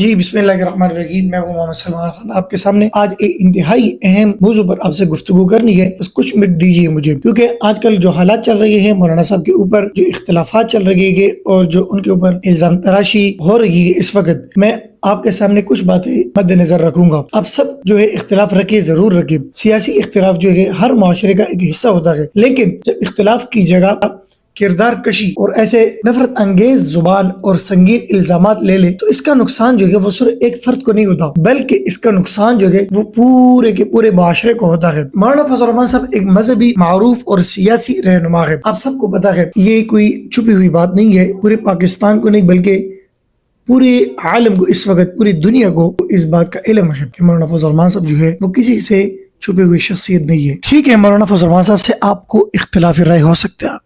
جی बिस्मिल्लाहिर्रहमानिर्रहीम। मैं हूं मोहम्मद सलमान खान, आपके सामने आज एक इंतहाई अहम मौजू पर आपसे गुफ्तगू करनी है। बस कुछ मिनट दीजिए मुझे, क्योंकि आजकल जो हालात चल रहे हैं, मौलाना साहब के ऊपर जो इख्तलाफात चल रहे हैं और जो उनके ऊपर इल्जाम तराशी हो रही है इस वक्त, मैं आपके सामने कुछ बातें मद्देनजर रखूंगा। आप सब जो है इख्तिलाफ रखे, जरूर रखे। सियासी इख्तिलाफ जो है हर माशरे का एक हिस्सा होता है, लेकिन जब इख्तिलाफ की जगह किरदार कशी और ऐसे नफरत अंगेज जुबान और संगीन इल्जामात ले ले, तो इसका नुकसान जो है वो सिर्फ एक फर्द को नहीं होता, बल्कि इसका नुकसान जो है वो पूरे के पूरे माशरे को होता है। मौलाना फजल रहमान साहब एक मजहबी, मारूफ और सियासी रहनुमा है। आप सबको पता है, ये कोई छुपी हुई बात नहीं है। पूरे पाकिस्तान को नहीं बल्कि पूरे आलम को, इस वक्त पूरी दुनिया को इस बात का इल्म है कि मौलाना फजल रहमान साहब जो है वो किसी से छुपी हुई शख्सियत नहीं है। ठीक है, मौलाना फजल रहमान साहब से आपको इख्तिलाफी राय हो सकता है,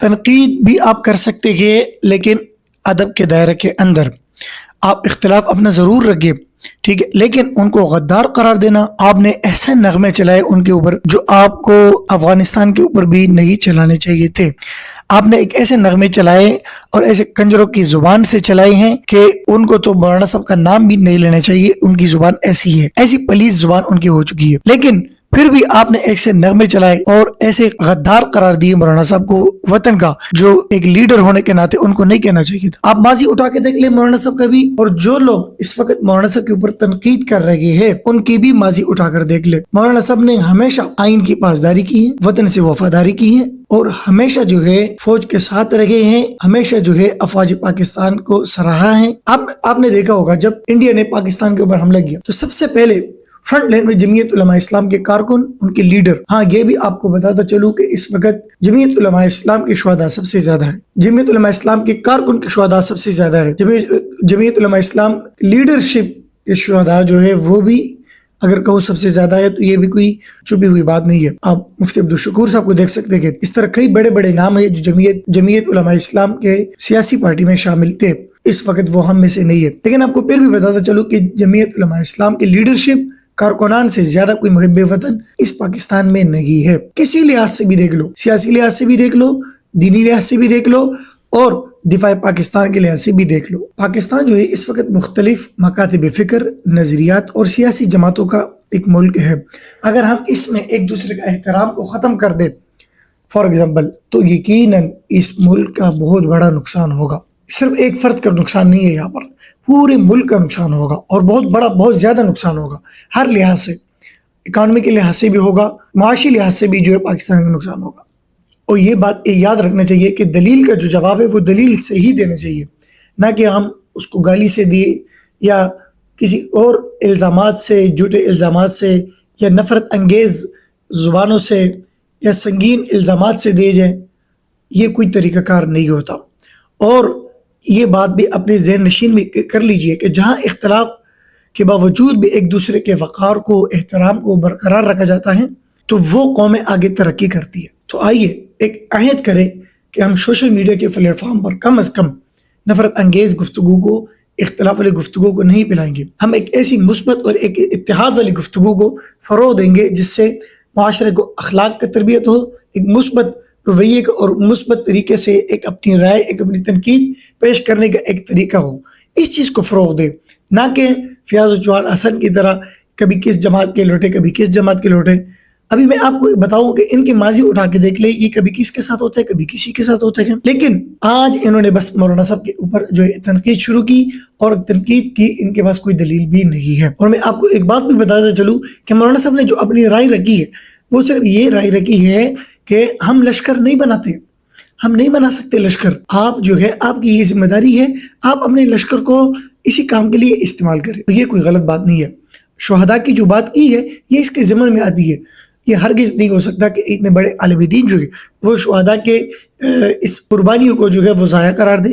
तनकीद भी आप कर सकते हैं, लेकिन अदब के दायरे के अंदर आप इख्तिलाफ अपना ज़रूर रखिए, ठीक है। लेकिन उनको गद्दार करार देना, आपने ऐसे नगमे चलाए उनके ऊपर जो आपको अफगानिस्तान के ऊपर भी नहीं चलाने चाहिए थे। आपने एक ऐसे नगमे चलाए और ऐसे कंजरों की जुबान से चलाए हैं कि उनको तो मौलाना साहब का नाम भी नहीं लेना चाहिए। उनकी जुबान ऐसी है, ऐसी पलीस जुबान उनकी हो चुकी है, लेकिन फिर भी आपने ऐसे नगमे चलाए और ऐसे गद्दार करार दिए मौलाना साहब को, वतन का जो एक लीडर होने के नाते उनको नहीं कहना चाहिए था। आप माजी उठा के देख ले मौलाना साहब का भी, और जो लोग इस वक्त मौलाना साहब के ऊपर तनकीद कर रहे हैं उनकी भी माजी उठा कर देख ले। मौलाना साहब ने हमेशा आइन की पासदारी की है, वतन से वफादारी की है और हमेशा जो है फौज के साथ रहे हैं, हमेशा जो है अफवाज पाकिस्तान को सराहा है। आपने देखा होगा जब इंडिया ने पाकिस्तान के ऊपर हमला किया तो सबसे पहले फ्रंट लाइन में जमीयत उलमा इस्लाम के कारकुन, उनके लीडर। हाँ, ये भी आपको बताता चलूं कि इस वक्त जमीयत उलमा इस्लाम के शुहदा सबसे ज्यादा है, जमीयत उलमा इस्लाम के कारकुन के शुहदा सबसे ज्यादा है, जमीयत उलमा इस्लाम लीडरशिप के शुहदा जो है वो भी अगर कहूँ सबसे ज्यादा है, तो ये भी कोई छुपी हुई बात नहीं है। आप मुफ्ती अब्दुल शकूर साहब को देख सकते हैं। इस तरह कई बड़े बड़े नाम है जो जमीयत उलमा इस्लाम के सियासी पार्टी में शामिल थे, इस वक्त वो हम में से नहीं है। लेकिन आपको फिर भी बताता चलूं कि जमीयत उलमा इस्लाम की लीडरशिप कारकुनान से ज्यादा कोई मुहिब्बे वतन इस पाकिस्तान में नहीं है। किसी लिहाज से भी देख लो, सियासी लिहाज से भी देख लो, दीनी लिहाज से भी देख लो और दिफा पाकिस्तान के लिहाज से भी देख लो। पाकिस्तान जो है इस वक्त मुख्तलिफ मकातब फिक्र, नजरियात और सियासी जमातों का एक मुल्क है। अगर हम इसमें एक दूसरे का एहतराम को ख़त्म कर दे फॉर एग्जाम्पल, तो यकीनन इस मुल्क का बहुत बड़ा नुकसान होगा। सिर्फ एक फर्द का नुकसान नहीं है, यहाँ पर पूरे मुल्क का नुकसान होगा और बहुत बड़ा, बहुत ज्यादा नुकसान होगा। हर लिहाज से, इकॉनमी के लिहाज से भी होगा, माशी लिहाज से भी जो है पाकिस्तान का नुकसान होगा। और ये बात याद रखना चाहिए कि दलील का जो जवाब है वो दलील से ही देना चाहिए, ना कि हम उसको गाली से दिए या किसी और इल्ज़ामात से, झूठे इल्ज़ामात से या नफरत अंगेज जुबानों से या संगीन इल्ज़ामात से दे जाए। ये कोई तरीक़ाकार नहीं होता। और ये बात भी अपने ज़हन नशीन में कर लीजिए कि जहाँ इख्तलाफ के बावजूद भी एक दूसरे के वक़ार को, एहतराम को बरकरार रखा जाता है, तो वो कौमें आगे तरक्की करती है। तो आइए एक अहद करें कि हम सोशल मीडिया के प्लेटफॉर्म पर कम अज़ कम नफरत अंगेज़ गुफ्तगू को, इख्तलाफ वाली गुफ्तगू को नहीं पिलाएंगे। हम एक ऐसी मुस्बत और एक इत्तेहाद वाली गुफ्तगू को फ़रोग़ देंगे जिससे माशरे को अखलाक की तरबियत हो, एक मुस्बत रवैये का और मुस्बत तरीके से एक अपनी राय, एक अपनी तनकीद पेश करने का एक तरीका हो। इस चीज़ को फ़रोग़ दे, ना कि फ़याज़ जवान हसन की तरह कभी किस जमात के लौटे, कभी किस जमात के लौटे। अभी मैं आपको बताऊं कि इनकी माजी उठा के देख ले, ये कभी किसके साथ होते हैं, कभी किसी के साथ होते हैं। लेकिन आज इन्होंने बस मौलाना साहब के ऊपर जो है तनकीद शुरू की और तनकीद की इनके पास कोई दलील भी नहीं है। और मैं आपको एक बात भी बताता चलूँ कि मौलाना साहब ने जो अपनी राय रखी है वो सिर्फ ये राय रखी है कि हम लश्कर नहीं बनाते, हम नहीं बना सकते लश्कर। आप जो है, आपकी ये जिम्मेदारी है, आप अपने लश्कर को इसी काम के लिए इस्तेमाल करें। तो ये कोई गलत बात नहीं है। शुहदा की जो बात की है ये इसके ज़िम्मे में आती है। ये हरगिज़ नहीं हो सकता कि इतने बड़े आलिम दीन जो है वो शुहदा के इस कुर्बानियों को जो है वो ज़ाया करार दे।